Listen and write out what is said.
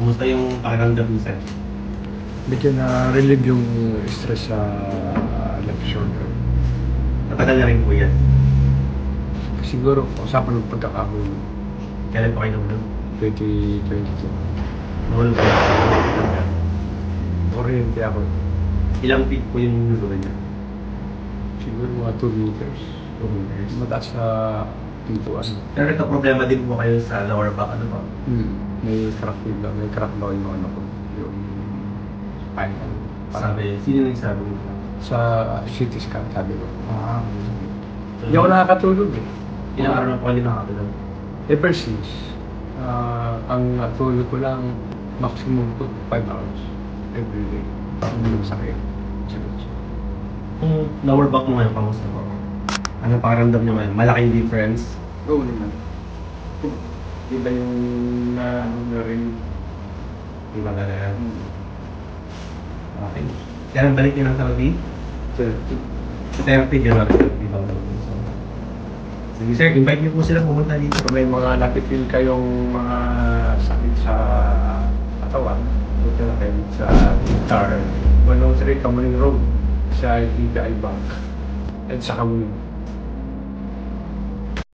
Kumusta yung pakiramdam mo, sir? Medyo na-relieve yung stress sa left shoulder. Matagal na rin po yan. Siguro, usapan ng pagkakahulog. Kailan pa kayo nahulog? 2022. Nahulog kayo sa Oriente ako. ilang feet po yung nahulugan niya? Siguro mga 2 meters. 2 meters. Mataas sa pintuan. Pero ito problema din po kayo sa lower back, ano po? May crack din daw. May crack daw yung ano ko. Yung spinal. Sabi, sino yung sabi mo? Sa CT scan, sabi ko. So, Hindi ako nakakatulog eh. ilang araw na po kayo nakakatulog? Ever since, ang tulog ko lang maximum to 5 hours every day. Hindi ko sakit. Kung lower back mo ngayon, kamusta po? Ano pakiramdam niyo ngayon? Malaking difference? Oo naman. Iba yung ano na rin. Iba na yan. Okay. Kailan balik niyo ng therapy? Sa therapy, gano'n therapy ba? Sige sir, invite niyo po sila pumunta dito. Kung may mga napipil kayong mga sakit sa katawan, punta na kayo sa TAR 103 Kamuning Road sa EBI Bank at sa Kamuning.